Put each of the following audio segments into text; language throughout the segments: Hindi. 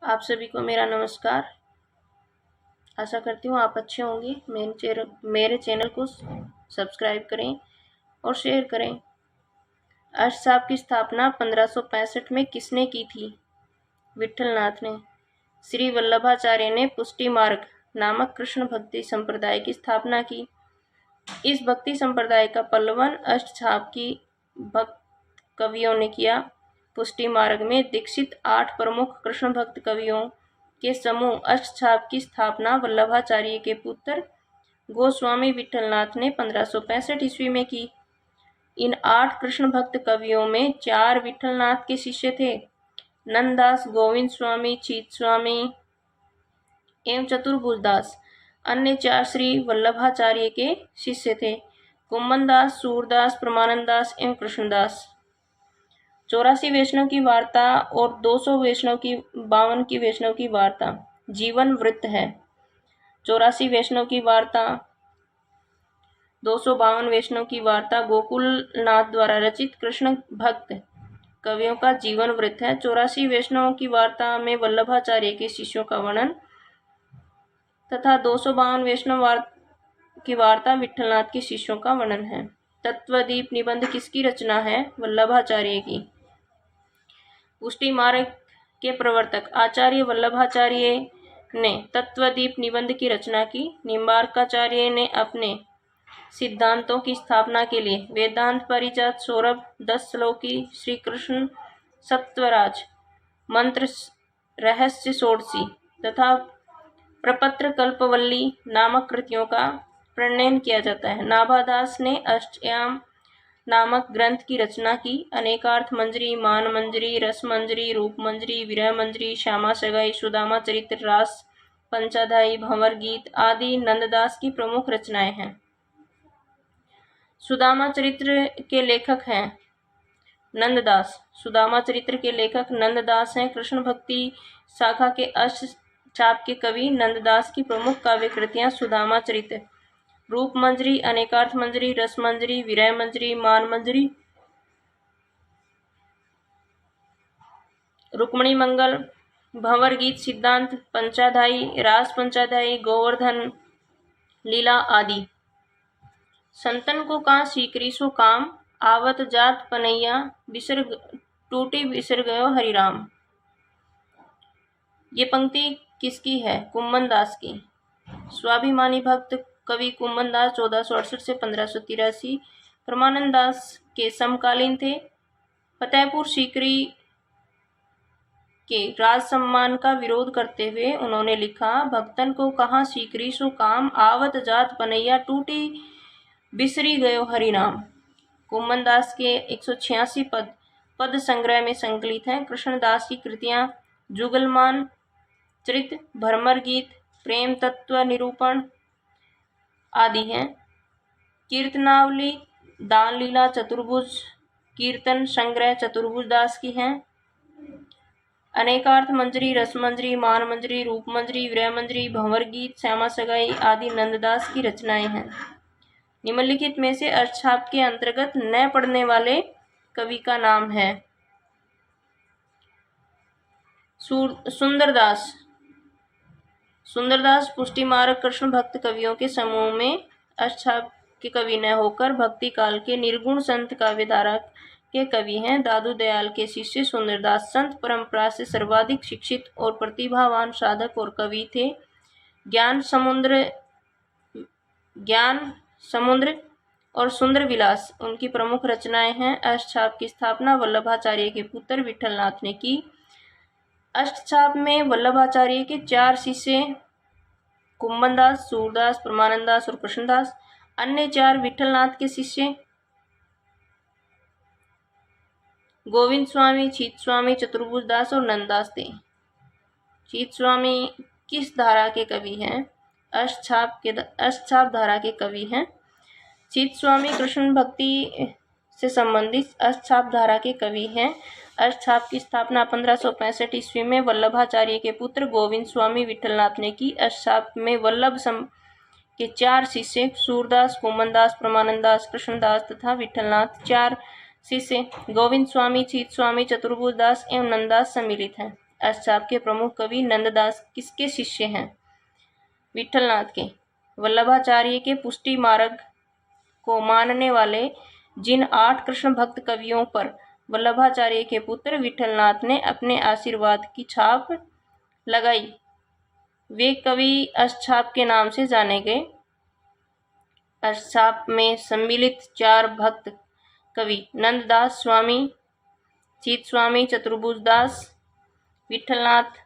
आप सभी को मेरा नमस्कार। आशा करती हूँ आप अच्छे होंगे। मेरे चैनल को सब्सक्राइब करें और शेयर करें। अष्टसाप की स्थापना 1565 में किसने की थी? विठलनाथ ने। श्री वल्लभाचार्य ने पुष्टि मार्ग नामक कृष्ण भक्ति संप्रदाय की स्थापना की। इस भक्ति संप्रदाय का पल्लवन अष्टसाप की भक्त कवियों ने किया। पुष्टि मार्ग में दीक्षित 8 प्रमुख कृष्ण भक्त कवियों के समूह अष्टसाप की स्थापना वल्लभाचार्य के पुत्र गोस्वामी विठलनाथ ने 1565 ईस्वी में की। इन 8 कृष्ण भक्त कवियों में 4 विठलनाथ के शिष्य थे, नंददास, गोविंद स्वामी, चीत स्वामी एवं चतुर्भुजदास। अन्य 4 श्री वल्लभाचार्य के शिष्य थे, कुम्मनदास, सूरदास, परमानंददास एवं कृष्णदास। 84 वैष्णव की वार्ता और 52 की वैष्णव की वार्ता जीवन वृत्त है। 84 वैष्णव की वार्ता, 252 वैष्णव की वार्ता गोकुलनाथ द्वारा रचित कृष्ण भक्त कवियों का जीवन वृत्त है। 84 वैष्णवों की वार्ता में वल्लभाचार्य के शिष्यों का वर्णन तथा 252 वैष्णव की वार्ता विठलनाथ के शिष्यों का वर्णन है। तत्वदीप निबंध किसकी रचना है? वल्लभाचार्य की। पुष्टि मार्ग के प्रवर्तक आचार्य वल्लभाचार्य ने तत्वदीप निबंध की रचना की। निम्बार्काचार्य ने अपने सिद्धांतों की स्थापना के लिए वेदांत परिजात, सौरभ, 10 श्लोकी, श्री कृष्ण सत्वराज, मंत्र रहस्य षोडशी तथा प्रपत्र कल्पवल्ली नामक कृतियों का प्रणयन किया जाता है। नाभादास ने अष्टयाम नामक ग्रंथ की रचना की। अनेकार्थ मंजरी, मान मंजरी, रस मंजरी, रूप मंजरी, विरह मंजरी, श्यामा सगाई, सुदामा चरित्र, रास पंचाध्यायी, भंवर गीत आदि नंददास की प्रमुख रचनाएं हैं। सुदामा चरित्र के लेखक हैं नंददास। सुदामा चरित्र के लेखक नंददास हैं। कृष्ण भक्ति शाखा के अष्टसाप के कवि नंददास की प्रमुख काव्य कृतियां सुदामा चरित्र, रूप मंजरी, अनेकार्थ मंजरी, रस मंजरी, विरह मंजरी, मान मंजरी, रुक्मणी मंगल, भंवर गीत, सिद्धांत पंचाध्यायी, रास पंचाध्यायी, गोवर्धन लीला आदि। संतन को कहाँ सीकरी सो काम, आवत जात पनैया टूटी बिसर गयो हरिराम। ये पंक्ति किसकी है? कुम्मनदास की। स्वाभिमानी भक्त कवि कुम्मनदास 1468 से 1583 परमानंददास के समकालीन थे। फतेहपुर सीकरी के राज सम्मान का विरोध करते हुए उन्होंने लिखा, भक्तन को कहाँ सीकरी सो काम, आवत जात पनैया टूटी बिसरी गयो हरिनाम। कुम्मनदास के 186 पद संग्रह में संकलित हैं। कृष्णदास की कृतियां जुगलमान चरित, भ्रमर गीत, प्रेम तत्व निरूपण आदि हैं। कीर्तनावली, दान लीला, चतुर्भुज कीर्तन संग्रह चतुर्भुजदास की हैं। अनेकार्थ मंजरी, रस मंजरी, मान मंजरी, रूप मंजरी, विरह मंजरी, भंवर गीत, श्यामा सगाई आदि नंददास की रचनाएं हैं। निम्नलिखित में से अष्टसाप के अंतर्गत न पढ़ने वाले कवि का नाम है। सुंदरदास। सुंदरदास पुष्टि मार्ग कृष्ण भक्त कवियों के समूह में अष्टसाप के कवि न होकर भक्ति काल के निर्गुण संत काव्यधारा के कवि हैं। दादू दयाल के शिष्य सुंदरदास संत परंपरा से सर्वाधिक शिक्षित और प्रतिभावान साधक और कवि थे। ज्ञान समुद्र और सुंदर विलास उनकी प्रमुख रचनाएं हैं। अष्टसाप की स्थापना वल्लभाचार्य के पुत्र विठलनाथ ने की। अष्टसाप में वल्लभाचार्य के 4 शिष्य कुम्मनदास, सूरदास, परमानंददास और कृष्णदास। अन्य 4 विठलनाथ के शिष्य गोविंद स्वामी, चीत स्वामी, चतुर्भुजदास और नंददास थे। चीत स्वामी किस धारा के कवि हैं? अष्टसाप धारा के कवि हैं। चीत स्वामी कृष्ण भक्ति से संबंधित अष्टसाप धारा के कवि हैं। अष्टसाप की स्थापना 1565 ईस्वी में वल्लभाचार्य के पुत्र गोविंद स्वामी विठलनाथ ने की। अष्टसाप में वल्लभ के 4 शिष्य सूरदास, कुम्मनदास, परमानंददास, कृष्णदास तथा विठलनाथ 4 शिष्य गोविंद स्वामी, चीत स्वामी, चतुर्भुजदास एवं नंददास सम्मिलित हैं। अष्टचाप के प्रमुख कवि नंददास किसके शिष्य हैं? विठलनाथ के। वल्लभाचार्य के पुष्टि मार्ग को मानने वाले जिन 8 कृष्ण भक्त कवियों पर वल्लभाचार्य के पुत्र विठलनाथ ने अपने आशीर्वाद की छाप लगाई, वे कवि अष्टचाप के नाम से जाने गए। अष्टचाप में सम्मिलित 4 भक्त कवि नंददास स्वामी, चित स्वामी, चतुर्भुज दास विठलनाथ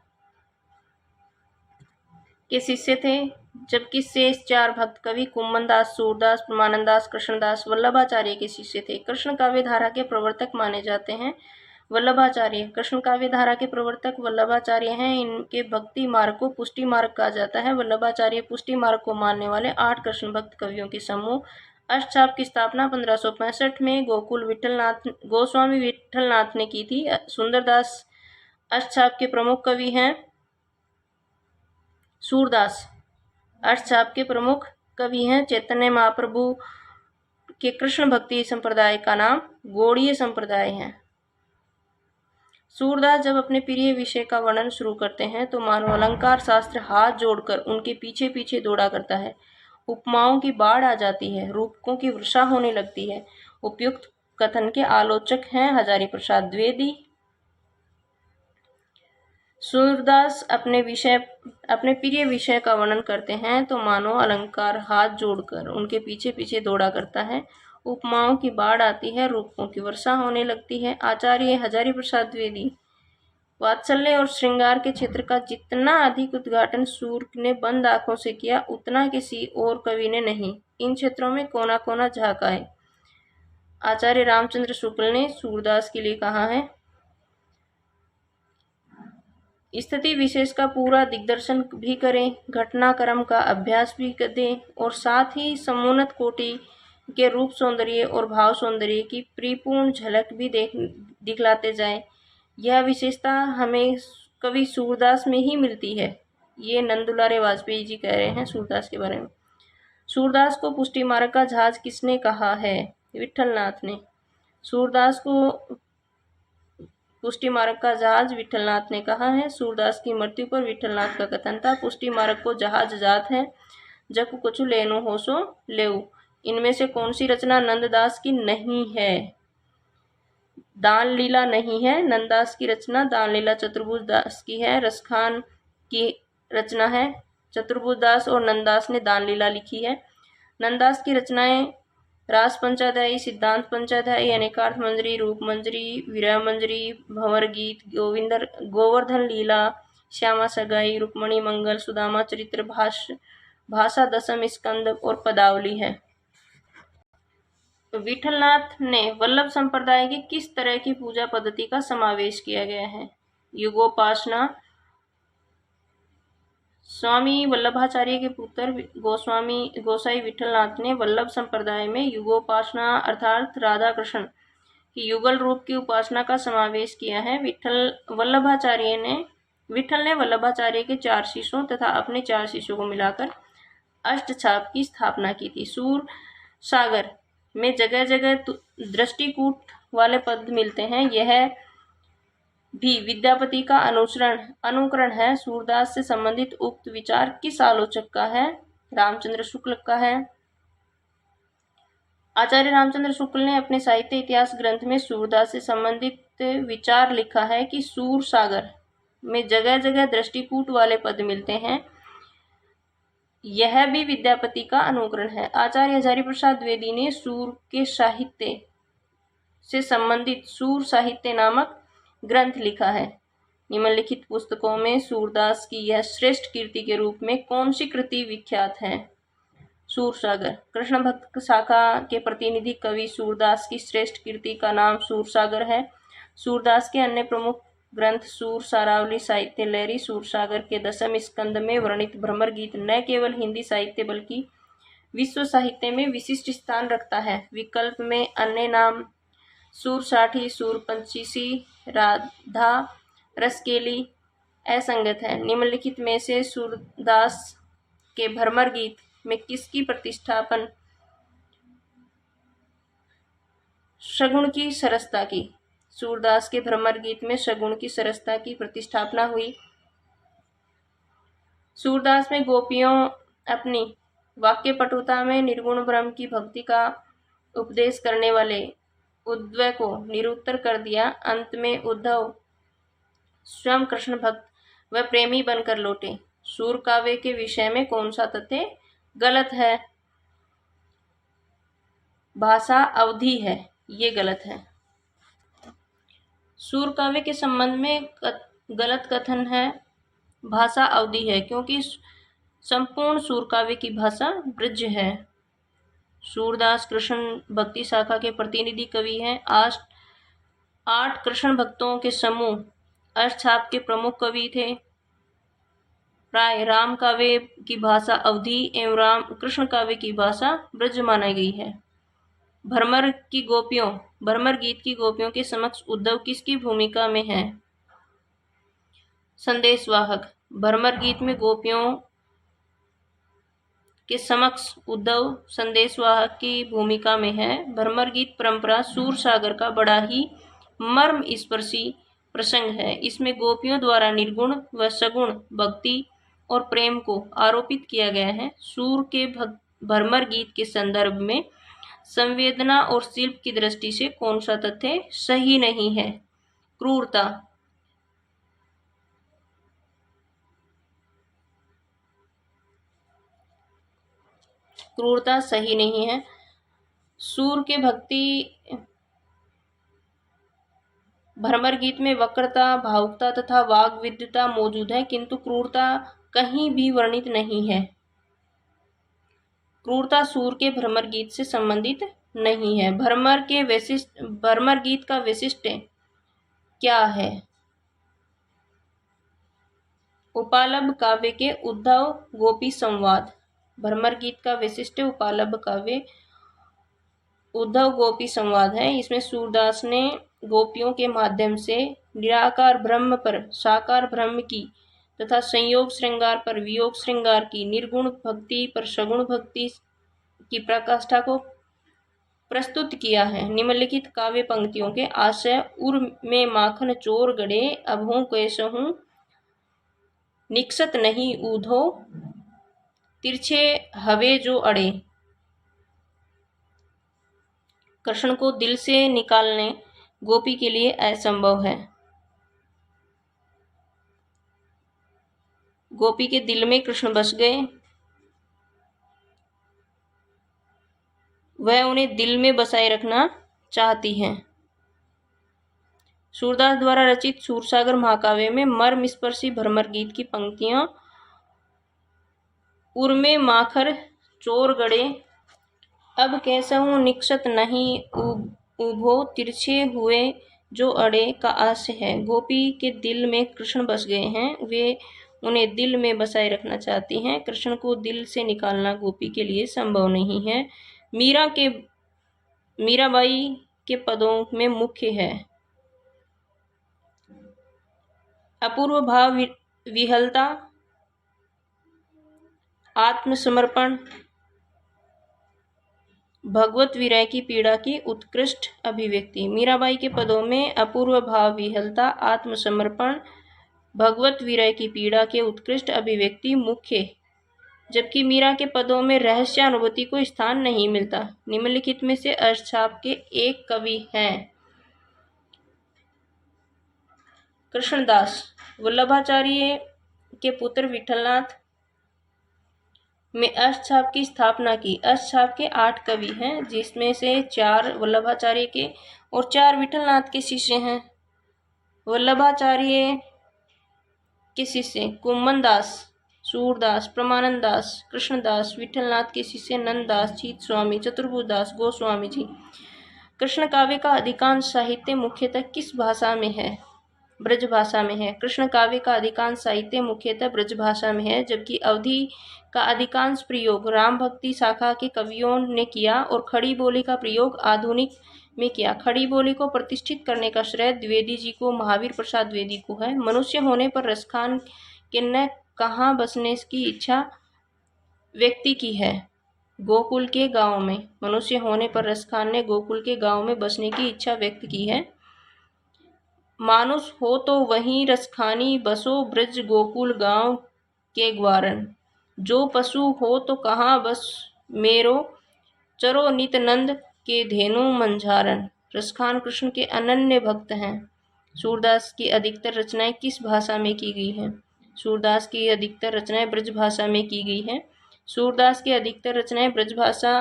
के शिष्य थे, जबकि शेष 4 भक्त कवि कुम्भनदास, सूरदास, परमानंददास, कृष्णदास वल्लभाचार्य के शिष्य थे। कृष्ण काव्य धारा के प्रवर्तक माने जाते हैं वल्लभाचार्य। कृष्ण काव्य धारा के प्रवर्तक वल्लभाचार्य हैं। इनके भक्ति मार्ग को पुष्टि मार्ग कहा जाता है। वल्लभाचार्य पुष्टि मार्ग को मानने वाले 8 कृष्ण भक्त कवियों के समूह। अष्टचाप की स्थापना 1565 में गोस्वामी विठलनाथ ने की थी। सुंदरदास अष्टचाप के प्रमुख कवि हैं। सूरदास अष्टचाप के प्रमुख कवि हैं। चैतन्य महाप्रभु के कृष्ण भक्ति संप्रदाय का नाम गौड़ीय संप्रदाय है। सूरदास जब अपने प्रिय विषय का वर्णन शुरू करते हैं तो मानो अलंकार शास्त्र हाथ जोड़कर उनके पीछे पीछे दौड़ा करता है। उपमाओं की बाढ़ आ जाती है, रूपकों की वर्षा होने लगती है। उपयुक्त कथन के आलोचक हैं हजारी प्रसाद द्विवेदी। सूरदास अपने प्रिय विषय का वर्णन करते हैं तो मानो अलंकार हाथ जोड़कर उनके पीछे पीछे दौड़ा करता है। उपमाओं की बाढ़ आती है, रूपकों की वर्षा होने लगती है। आचार्य हजारी प्रसाद द्विवेदी वात्सल्य और श्रृंगार के क्षेत्र का जितना अधिक उद्घाटन सूर ने बंद आंखों से किया, उतना किसी और कवि ने नहीं। इन क्षेत्रों में कोना कोना झांका है। आचार्य रामचंद्र शुक्ल ने सूरदास के लिए कहा है, स्थिति विशेष का पूरा दिग्दर्शन भी करें, घटनाक्रम का अभ्यास भी दें और साथ ही समुन्नत कोटि के रूप सौंदर्य और भाव सौंदर्य की परिपूर्ण झलक भी दिखलाते जाएं। यह विशेषता हमें कवि सूरदास में ही मिलती है। ये नंदुलारे वाजपेयी जी कह रहे हैं सूरदास के बारे में। सूरदास को पुष्टि मार्ग का जहाज किसने कहा है? विठलनाथ ने। सूरदास को पुष्टि मार्ग का जहाज विठलनाथ ने कहा है। सूरदास की मृत्यु पर विठलनाथ का कथन था, पुष्टि मार्ग को जहाज जात है, जब कुछ लेनो हो सो लेऊ। इनमें से कौन सी रचना नंददास की नहीं है? दान लीला नहीं है। नंददास की रचना दान लीला चतुर्भुज दास की है। रसखान की रचना है। चतुर्भुज दास और नंददास ने दान लीला लिखी है। नंददास की रचनाएं रास पंचाध्यायी, सिद्धांत पंचाध्यायी, अनेकार्थ मंजरी, रूप मंजरी, विरह मंजरी, भंवर गीत, गोवर्धन लीला, श्यामा सगाई, रुक्मणी मंगल, सुदामा चरित्र, भाषा दशम स्कंद और पदावली है। विठलनाथ ने वल्लभ संप्रदाय की किस तरह की पूजा पद्धति का समावेश किया गया है? युगोपासना। स्वामी वल्लभाचार्य के पुत्र गोसाई विठलनाथ ने वल्लभ संप्रदाय में युगोपासना अर्थात राधा कृष्ण की युगल रूप की उपासना का समावेश किया है। विठल ने वल्लभाचार्य के 4 शिष्यों तथा अपने 4 शिष्यों को मिलाकर अष्टचाप की स्थापना की थी। सूर सागर में जगह जगह दृष्टिकूट वाले पद मिलते हैं। यह भी विद्यापति का अनुकरण है। सूरदास से संबंधित उक्त विचार किस आलोचक का है? रामचंद्र शुक्ल का है। आचार्य रामचंद्र शुक्ल ने अपने साहित्य इतिहास ग्रंथ में सूरदास से संबंधित विचार लिखा है कि सूर सागर में जगह जगह दृष्टिकूट वाले पद मिलते हैं। यह भी विद्यापति का अनुकरण है। आचार्य हजारी प्रसाद द्विवेदी ने सूर के साहित्य से संबंधित सूर साहित्य नामक ग्रंथ लिखा है। निम्नलिखित पुस्तकों में सूरदास की यह श्रेष्ठ कीर्ति के रूप में कौन सी कृति विख्यात है? सूर सागर। कृष्ण भक्त शाखा के प्रतिनिधि कवि सूरदास की श्रेष्ठ कीर्ति का नाम सूर सागर है। सूरदास के अन्य प्रमुख ग्रंथ सूर सारावली, साहित्य लहरी, सूर सागर के दशम स्कंद में वर्णित भ्रमर गीत न केवल हिंदी साहित्य बल्कि विश्व साहित्य में विशिष्ट स्थान रखता है। विकल्प में अन्य नाम सूर साठी, सूर पंचीसी, राधा रसकेली असंगत है। निम्नलिखित में से सूरदास के भ्रमर गीत में किसकी प्रतिष्ठापन सगुण की सरसता की? सूरदास के भ्रमर गीत में सगुण की सरसता की प्रतिष्ठापना हुई। सूरदास में गोपियों अपनी वाक्य पटुता में निर्गुण ब्रह्म की भक्ति का उपदेश करने वाले उद्धव को निरुत्तर कर दिया। अंत में उद्धव स्वयं कृष्ण भक्त व प्रेमी बनकर लौटे। सूर काव्य के विषय में कौन सा तथ्य गलत है? भाषा अवधि है, ये गलत है। सूर काव्य के संबंध में गलत कथन है भाषा अवधि है, क्योंकि संपूर्ण सूर काव्य की भाषा ब्रज है। सूरदास कृष्ण भक्ति शाखा के प्रतिनिधि कवि हैं। 8 कृष्ण भक्तों के समूह अष्टछाप के प्रमुख कवि थे। प्राय राम काव्य की भाषा अवधि एवं कृष्ण काव्य की भाषा ब्रज मानी गई है। भ्रमर गीत की गोपियों के समक्ष उद्धव किसकी भूमिका में है? संदेशवाहक। भ्रमर गीत में गोपियों के समक्ष उद्धव संदेशवाहक की भूमिका में है। भ्रमर गीत परंपरा सूर सागर का बड़ा ही मर्म स्पर्शी प्रसंग है। इसमें गोपियों द्वारा निर्गुण व सगुण भक्ति और प्रेम को आरोपित किया गया है। सूर के भ्रमर गीत के संदर्भ में संवेदना और शिल्प की दृष्टि से कौन सा तथ्य सही नहीं है? क्रूरता। क्रूरता सही नहीं है। सूर के भ्रमर गीत में वक्रता, भावुकता तथा वाग विद्युता मौजूद है, किंतु क्रूरता कहीं भी वर्णित नहीं है। क्रूरता सूर के भ्रमर गीत से संबंधित नहीं है। भ्रमर गीत का विशिष्ट क्या है? उपालभ काव्य के उद्धव गोपी संवाद। भ्रमर गीत का विशिष्ट उपालभ काव्य उद्धव गोपी संवाद है। इसमें सूरदास ने गोपियों के माध्यम से निराकार ब्रह्म पर साकार ब्रह्म की तथा संयोग श्रृंगार पर वियोग श्रृंगार की, निर्गुण भक्ति पर सगुण भक्ति की प्रकाष्ठा को प्रस्तुत किया है। निम्नलिखित काव्य पंक्तियों के आशय उर में माखन चोर गड़े, अभों कैसहूं निकसत नहीं ऊधो, तिरछे हवे जो अड़े। कृष्ण को दिल से निकालने गोपी के लिए असंभव है। गोपी के दिल में कृष्ण बस गए, वह उन्हें दिल में बसाए रखना चाहती हैं। सूरदास द्वारा रचित सूरसागर महाकाव्य में मर्म स्पर्शी भ्रमर गीत की पंक्तियां उर्मे माखर चोर गड़े, अब कैसहूं निकसत नहीं उभो, तिरछे हुए जो अड़े का आशय है। गोपी के दिल में कृष्ण बस गए हैं, वे उन्हें दिल में बसाए रखना चाहती हैं। कृष्ण को दिल से निकालना गोपी के लिए संभव नहीं है। मीराबाई के पदों में मुख्य है अपूर्व भाव विहलता, आत्मसमर्पण, भगवत विरह की पीड़ा की उत्कृष्ट अभिव्यक्ति। मीराबाई के पदों में अपूर्व भाव विहलता, आत्मसमर्पण, भगवत विरह की पीड़ा के उत्कृष्ट अभिव्यक्ति मुख्य, जबकि मीरा के पदों में रहस्यानुभूति को स्थान नहीं मिलता। निम्नलिखित में से अष्टछाप के एक कवि हैं? कृष्णदास। वल्लभाचार्य के पुत्र विठलनाथ में अष्टछाप की स्थापना की। अष्टछाप के 8 कवि हैं, जिसमें से 4 वल्लभाचार्य के और 4 विठलनाथ के शिष्य हैं। वल्लभाचार्य के शिष्य कुम्मनदास, सूरदास, प्रमानंद दास, कृष्णदास। विठलनाथ के शिष्य नंददास, चीत स्वामी, चतुर्भुजदास, गोस्वामी जी। कृष्ण काव्य का अधिकांश साहित्य मुख्यतः किस भाषा में है? ब्रज भाषा में है। कृष्ण काव्य का अधिकांश साहित्य मुख्यतः ब्रज भाषा में है, जबकि अवधि का अधिकांश प्रयोग राम भक्ति शाखा के कवियों ने किया और खड़ी बोली का प्रयोग आधुनिक में किया। खड़ी बोली को प्रतिष्ठित करने का श्रेय द्विवेदी जी को, महावीर प्रसाद द्विवेदी को है। मनुष्य होने पर रसखान के न कहाँ बसने की इच्छा व्यक्ति की है? गोकुल के गांव में। मनुष्य होने पर रसखान ने गोकुल के गांव में बसने की इच्छा व्यक्त की है। मानुष हो तो वहीं रसखानी, बसो ब्रज गोकुल गांव के ग्वारन। जो पशु हो तो कहाँ बस मेरो, चरो नित नंद के धेनु मंझारन। रसखान कृष्ण के अनन्य भक्त हैं। सूरदास की अधिकतर रचनाएं किस भाषा में की गई हैं? सूरदास की अधिकतर रचनाएं ब्रज भाषा में की गई हैं। सूरदास की अधिकतर रचनाएं ब्रज भाषा,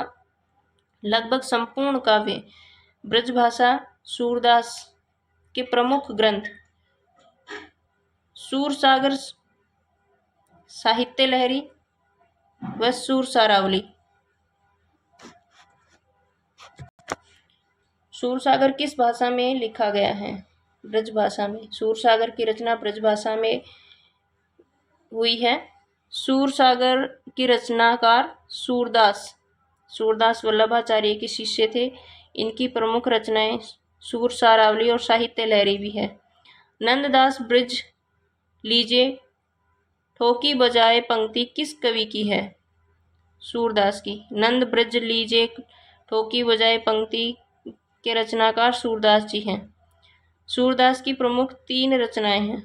लगभग संपूर्ण काव्य ब्रज भाषा। सूरदास के प्रमुख ग्रंथ सूरसागर, साहित्य लहरी व सूरसारावली। सूरसागर किस भाषा में लिखा गया है? ब्रज भाषा में। सूरसागर की रचना ब्रज भाषा में हुई है। सूरसागर की रचनाकार सूरदास, सूरदास वल्लभाचार्य के शिष्य थे। इनकी प्रमुख रचनाएं सूरसारावली और साहित्य लहरी भी है। नंददास ब्रज लीजे ठोकी बजाए पंक्ति किस कवि की है? सूरदास की। नंद ब्रज लीजे ठोकी बजाए पंक्ति के रचनाकार सूरदास जी हैं। सूरदास की प्रमुख 3 रचनाएं हैं,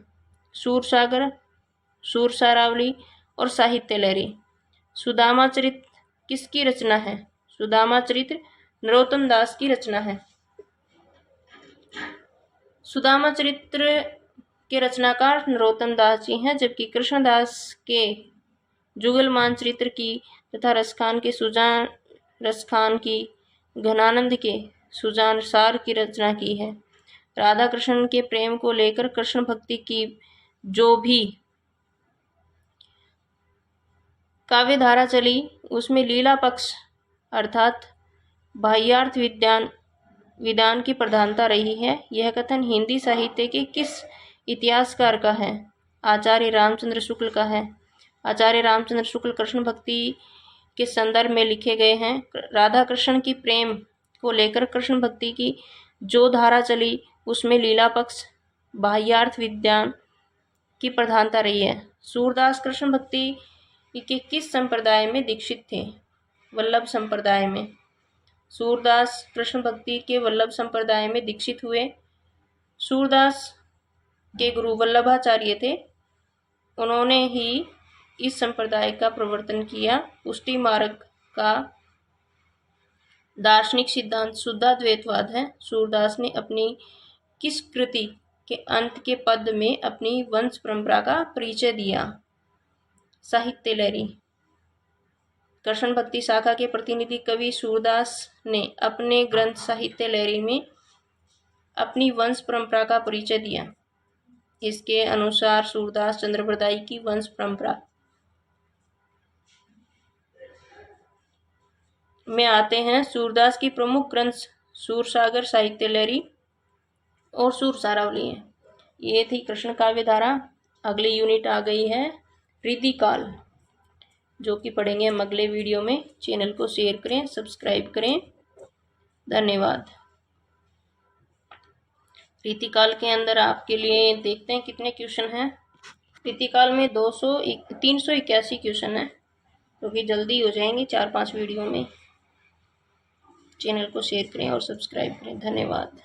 सूरसागर, सूरसारावली और साहित्य लहरी। सुदामा चरित्र किसकी रचना है? सुदामा चरित्र नरोत्तम दास की रचना है। सुदामा चरित्र के रचनाकार नरोत्तम दास जी हैं, जबकि कृष्णदास के जुगलमान चरित्र की तथा रसखान की घनानंद के सुजान सार की रचना की है। राधा कृष्ण के प्रेम को लेकर कृष्ण भक्ति की जो भी काव्यधारा चली, उसमें लीला पक्ष अर्थात बाह्यार्थ विधान की प्रधानता रही है। यह कथन हिंदी साहित्य के किस इतिहासकार का है? आचार्य रामचंद्र शुक्ल का है। आचार्य रामचंद्र शुक्ल कृष्ण भक्ति के संदर्भ में लिखे गए हैं। राधा कृष्ण की प्रेम को लेकर कृष्ण भक्ति की जो धारा चली, उसमें लीला पक्ष बाह्यार्थ विज्ञान की प्रधानता रही है। सूरदास कृष्ण भक्ति के किस संप्रदाय में दीक्षित थे? वल्लभ संप्रदाय में। सूरदास कृष्ण भक्ति के वल्लभ संप्रदाय में दीक्षित हुए। सूरदास के गुरु वल्लभाचार्य थे। उन्होंने ही इस संप्रदाय का प्रवर्तन किया। पुष्टि मार्ग का दार्शनिक सिद्धांत शुद्धाद्वैतवाद है। सूरदास ने अपनी किस कृति के अंत के पद में अपनी वंश परंपरा का परिचय दिया? साहित्य लहरी। कृष्ण भक्ति शाखा के प्रतिनिधि कवि सूरदास ने अपने ग्रंथ साहित्य लहरी में अपनी वंश परंपरा का परिचय दिया। इसके अनुसार सूरदास चंद्रप्रदायी की वंश परंपरा में आते हैं। सूरदास की प्रमुख ग्रंथ सूरसागर, साहित्य लहरी और सूरसारावली हैं। ये थी कृष्ण काव्य धारा। अगली यूनिट आ गई है रीतिकाल, जो कि पढ़ेंगे हम अगले वीडियो में। चैनल को शेयर करें, सब्सक्राइब करें। धन्यवाद। रीतिकाल के अंदर आपके लिए देखते हैं कितने क्वेश्चन हैं। रीतिकाल में 381 क्वेश्चन हैं, जो कि जल्दी हो जाएंगे 4-5 वीडियो में। चैनल को शेयर करें और सब्सक्राइब करें। धन्यवाद।